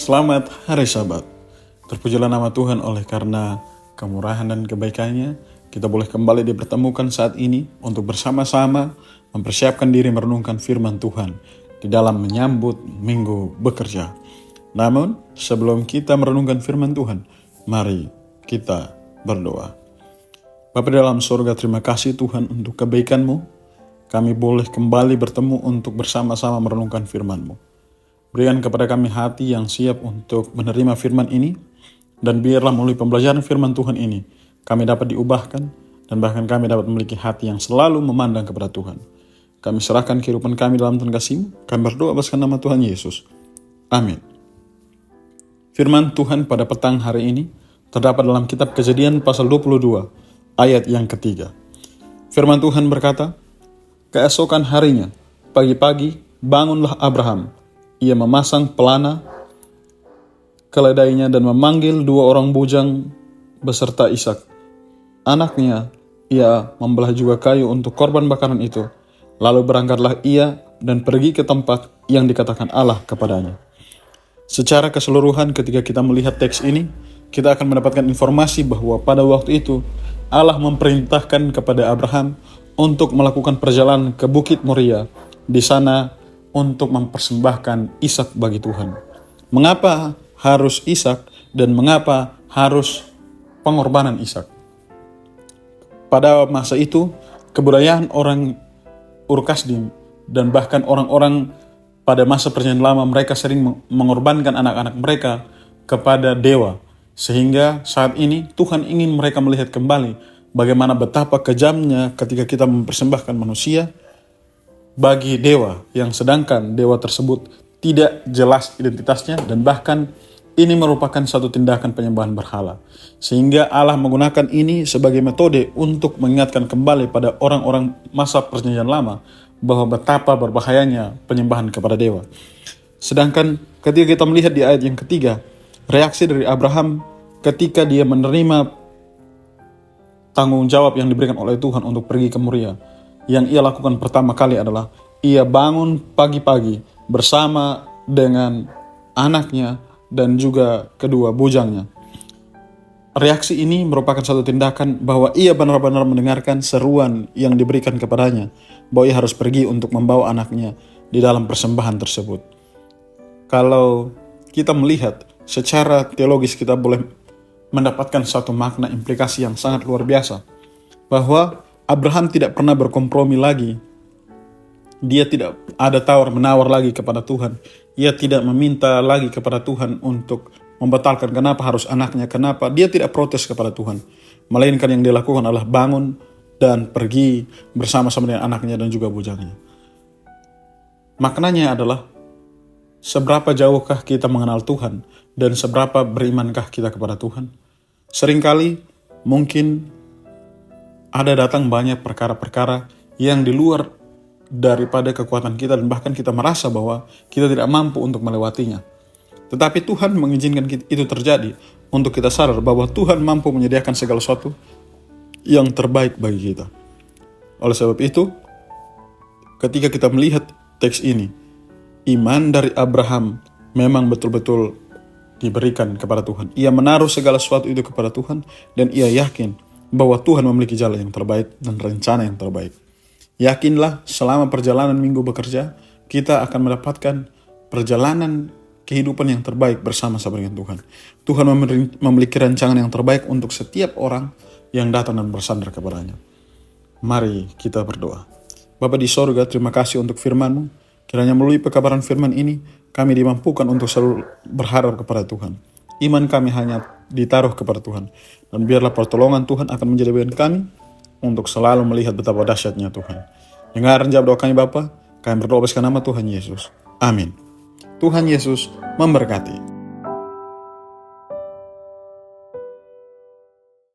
Selamat hari Sabat. Terpujilah nama Tuhan oleh karena kemurahan dan kebaikannya. Kita boleh kembali dipertemukan saat ini untuk bersama-sama mempersiapkan diri merenungkan firman Tuhan di dalam menyambut minggu bekerja. Namun sebelum kita merenungkan firman Tuhan, mari kita berdoa. Bapa di dalam surga, terima kasih Tuhan untuk kebaikan-Mu. Kami boleh kembali bertemu untuk bersama-sama merenungkan firman-Mu. Berikan kepada kami hati yang siap untuk menerima firman ini, dan biarlah melalui pembelajaran firman Tuhan ini, kami dapat diubahkan, dan bahkan kami dapat memiliki hati yang selalu memandang kepada Tuhan. Kami serahkan kehidupan kami dalam Tuhan kasih-Mu. Kami berdoa atas nama Tuhan Yesus. Amin. Firman Tuhan pada petang hari ini terdapat dalam kitab Kejadian pasal 22, ayat yang ketiga. Firman Tuhan berkata, "Keesokan harinya, pagi-pagi, bangunlah Abraham. Ia memasang pelana keledainya dan memanggil 2 orang bujang beserta Ishak. Anaknya, ia membelah juga kayu untuk korban bakaran itu. Lalu berangkatlah ia dan pergi ke tempat yang dikatakan Allah kepadanya." Secara keseluruhan ketika kita melihat teks ini, kita akan mendapatkan informasi bahwa pada waktu itu Allah memerintahkan kepada Abraham untuk melakukan perjalanan ke Bukit Moria, di sana untuk mempersembahkan Ishak bagi Tuhan. Mengapa harus Ishak dan mengapa harus pengorbanan Ishak? Pada masa itu, kebudayaan orang Ur Kasdim dan bahkan orang-orang pada masa perjanjian lama, mereka sering mengorbankan anak-anak mereka kepada dewa. Sehingga saat ini Tuhan ingin mereka melihat kembali bagaimana betapa kejamnya ketika kita mempersembahkan manusia bagi dewa, yang sedangkan dewa tersebut tidak jelas identitasnya, dan bahkan ini merupakan satu tindakan penyembahan berhala. Sehingga Allah menggunakan ini sebagai metode untuk mengingatkan kembali pada orang-orang masa perjanjian lama bahwa betapa berbahayanya penyembahan kepada dewa. Sedangkan ketika kita melihat di ayat yang ketiga, reaksi dari Abraham ketika dia menerima tanggung jawab yang diberikan oleh Tuhan untuk pergi ke Moria, yang ia lakukan pertama kali adalah ia bangun pagi-pagi bersama dengan anaknya dan juga kedua bujangnya. Reaksi ini merupakan satu tindakan bahwa ia benar-benar mendengarkan seruan yang diberikan kepadanya, bahwa ia harus pergi untuk membawa anaknya di dalam persembahan tersebut. Kalau kita melihat secara teologis, kita boleh mendapatkan satu makna implikasi yang sangat luar biasa, bahwa Abraham tidak pernah berkompromi lagi. Dia tidak ada tawar-menawar lagi kepada Tuhan. Ia tidak meminta lagi kepada Tuhan untuk membatalkan kenapa harus anaknya, kenapa. Dia tidak protes kepada Tuhan. Melainkan yang dia lakukan adalah bangun dan pergi bersama-sama dengan anaknya dan juga bujangnya. Maknanya adalah seberapa jauhkah kita mengenal Tuhan dan seberapa berimankah kita kepada Tuhan. Seringkali mungkin ada datang banyak perkara-perkara yang di luar daripada kekuatan kita, dan bahkan kita merasa bahwa kita tidak mampu untuk melewatinya. Tetapi Tuhan mengizinkan itu terjadi untuk kita sadar bahwa Tuhan mampu menyediakan segala sesuatu yang terbaik bagi kita. Oleh sebab itu, ketika kita melihat teks ini, iman dari Abraham memang betul-betul diberikan kepada Tuhan. Ia menaruh segala sesuatu itu kepada Tuhan, dan ia yakin bahwa Tuhan memiliki jalan yang terbaik dan rencana yang terbaik. Yakinlah selama perjalanan minggu bekerja, kita akan mendapatkan perjalanan kehidupan yang terbaik bersama-sama dengan Tuhan. Tuhan memiliki rancangan yang terbaik untuk setiap orang yang datang dan bersandar kepadanya. Mari kita berdoa. Bapa di sorga, terima kasih untuk firman-Mu. Kiranya melalui pekabaran firman ini, kami dimampukan untuk selalu berharap kepada Tuhan. Iman kami hanya ditaruh kepada Tuhan. Dan biarlah pertolongan Tuhan akan menjadi bagian kami untuk selalu melihat betapa dahsyatnya Tuhan. Dengar dan jawab doa kami Bapa. Kami berdoa atas nama Tuhan Yesus. Amin. Tuhan Yesus memberkati.